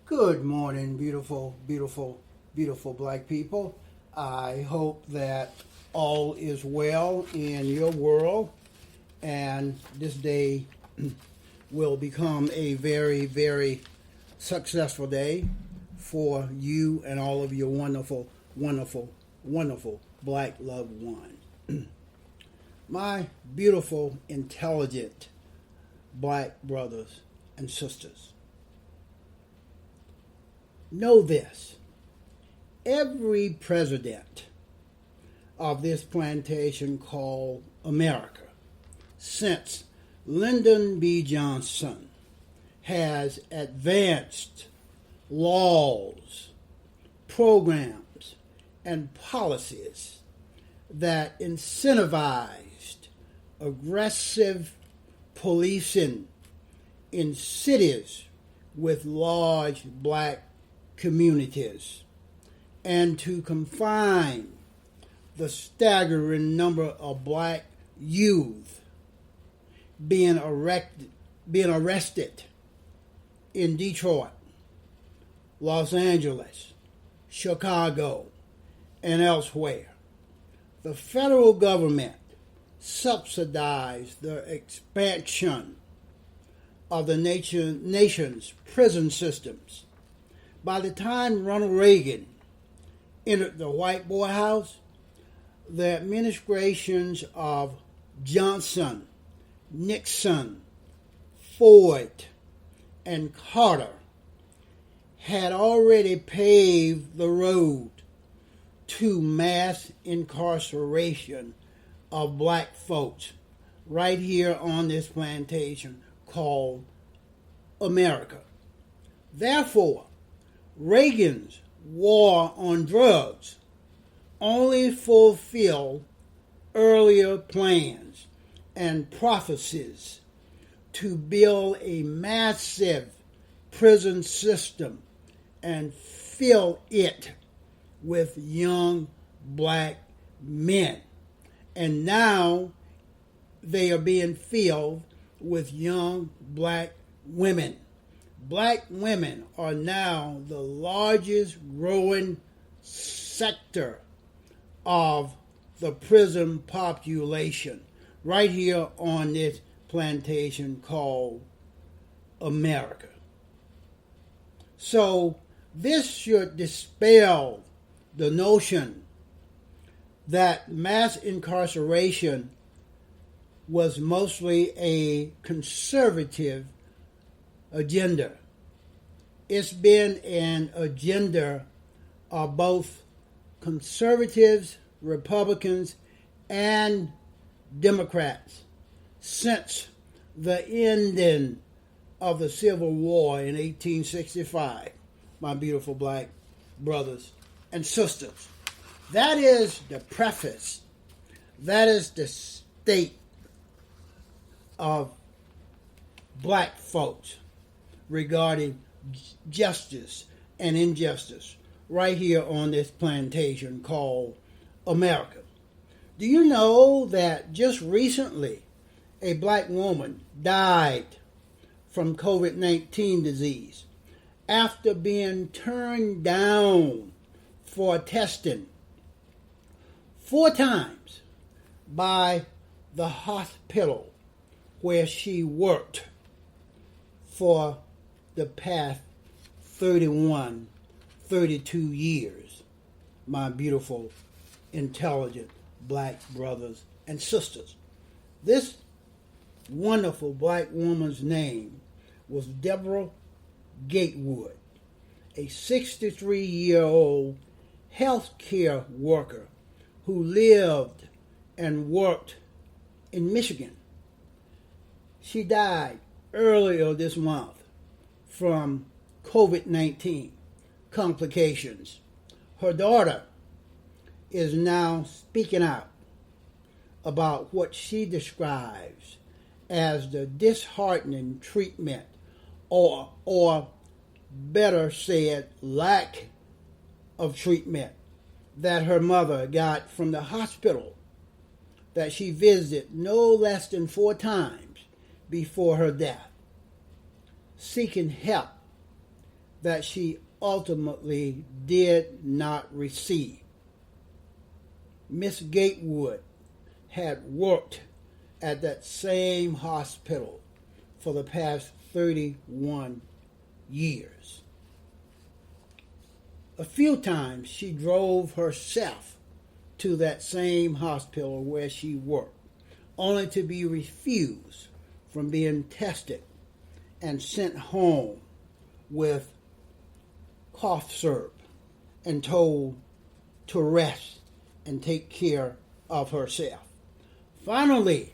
Good morning, beautiful, beautiful, beautiful black people. I hope that all is well in your world and this day will become a very, very successful day for you and all of your wonderful, wonderful, wonderful black loved ones. My beautiful, intelligent black brothers and sisters. Know this, every president of this plantation called America since Lyndon B. Johnson has advanced laws, programs, and policies that incentivized aggressive policing in cities with large black communities and to confine the staggering number of black youth being arrested in Detroit, Los Angeles, Chicago, and elsewhere. The federal government subsidized the expansion of the nation's prison systems. By the time Ronald Reagan entered the White Boy House, the administrations of Johnson, Nixon, Ford, and Carter had already paved the road to mass incarceration of black folks right here on this plantation called America. Therefore, Reagan's war on drugs only fulfilled earlier plans and prophecies to build a massive prison system and fill it with young black men. And now they are being filled with young black women. Black women are now the largest growing sector of the prison population right here on this plantation called America. So this should dispel the notion that mass incarceration was mostly a conservative agenda. It's been an agenda of both conservatives, Republicans, and Democrats since the ending of the Civil War in 1865, my beautiful black brothers and sisters. That is the preface. That is the state of black folks regarding justice and injustice right here on this plantation called America. Do you know that just recently a black woman died from COVID-19 disease after being turned down for testing 4 times by the hospital where she worked for the past 32 years, my beautiful, intelligent black brothers and sisters. This wonderful black woman's name was Deborah Gatewood, a 63-year-old healthcare worker who lived and worked in Michigan. She died earlier this month from COVID-19 complications. Her daughter is now speaking out about what she describes as the disheartening treatment or better said, lack of treatment that her mother got from the hospital that she visited no less than 4 times before her death, seeking help that she ultimately did not receive. Miss Gatewood had worked at that same hospital for the past 31 years. A few times she drove herself to that same hospital where she worked, only to be refused from being tested and sent home with cough syrup and told to rest and take care of herself. Finally,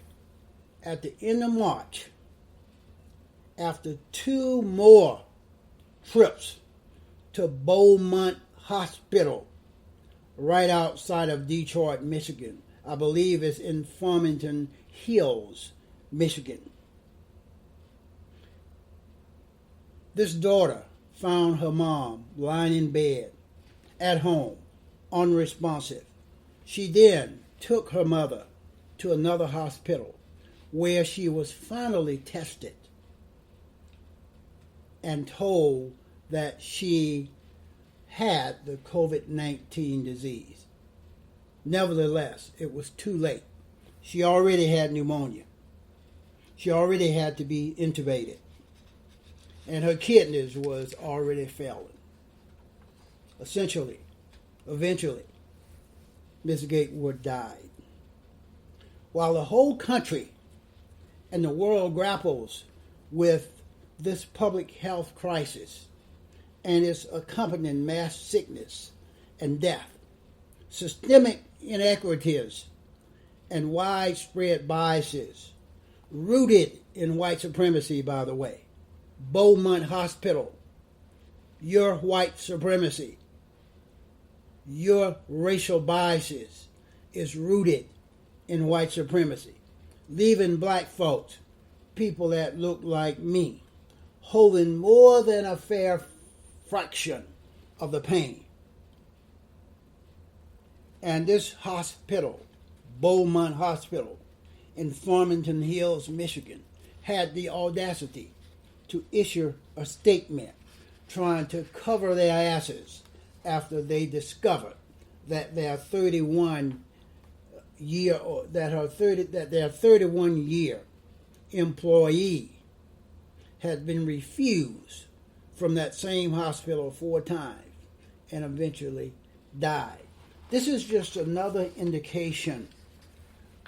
at the end of March, after 2 more trips to Beaumont Hospital, right outside of Detroit, Michigan, I believe it's in Farmington Hills, Michigan, this daughter found her mom lying in bed at home, unresponsive. She then took her mother to another hospital where she was finally tested and told that she had the COVID-19 disease. Nevertheless, it was too late. She already had pneumonia. She already had to be intubated. And her kidneys was already failing. Eventually, Miss Gatewood died. While the whole country and the world grapples with this public health crisis and its accompanying mass sickness and death, systemic inequities, and widespread biases rooted in white supremacy, by the way. Beaumont Hospital, your white supremacy, your racial biases is rooted in white supremacy, leaving black folks, people that look like me, holding more than a fair fraction of the pain. And this hospital, Beaumont Hospital in Farmington Hills, Michigan, had the audacity to issue a statement trying to cover their asses after they discovered that their 31-year employee had been refused from that same hospital 4 times and eventually died. This is just another indication,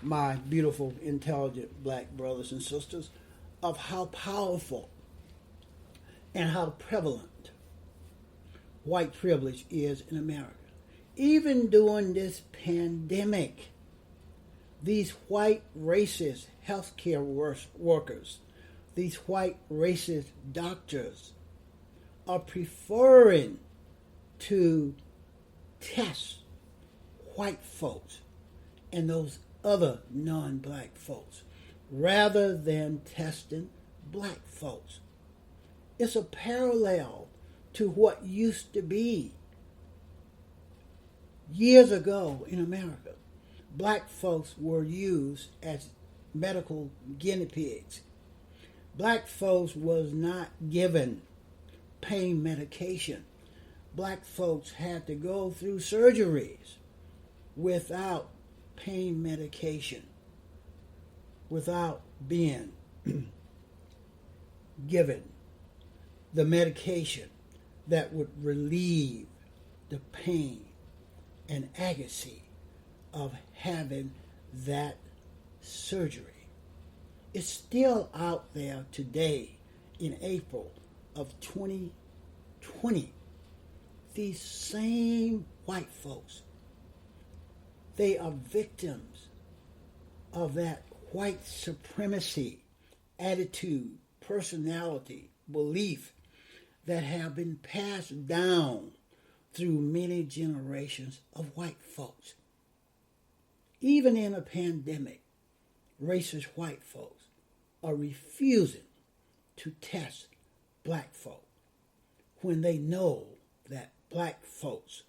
my beautiful, intelligent black brothers and sisters, of how powerful and how prevalent white privilege is in America. Even during this pandemic, these white racist healthcare workers, these white racist doctors are preferring to test white folks and those other non-black folks rather than testing black folks. It's a parallel to what used to be years ago in America. Black folks were used as medical guinea pigs. Black folks was not given pain medication. Black folks had to go through surgeries without pain medication, without being given the medication that would relieve the pain and agony of having that surgery. It's still out there today in April of 2020. These same white folks, they are victims of that white supremacy attitude, personality, belief that have been passed down through many generations of white folks. Even in a pandemic, racist white folks are refusing to test black folk when they know that black folks,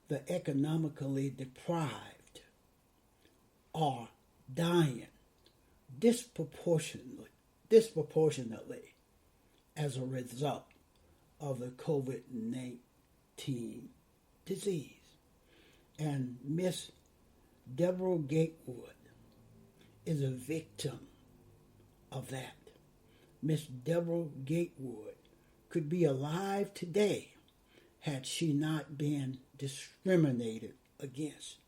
the economically deprived, are dying disproportionately as a result of the COVID-19 disease. And Miss Deborah Gatewood is a victim of that. Miss Deborah Gatewood could be alive today had she not been discriminated against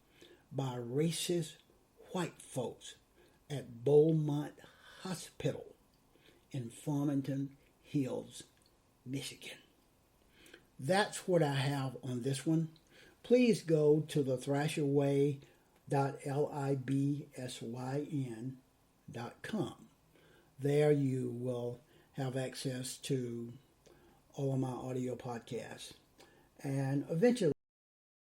by racist white folks at Beaumont Hospital in Farmington Hills, Michigan. That's what I have on this one. Please go to the thrasherway.libsyn.com. There you will have access to all of my audio podcasts. And eventually,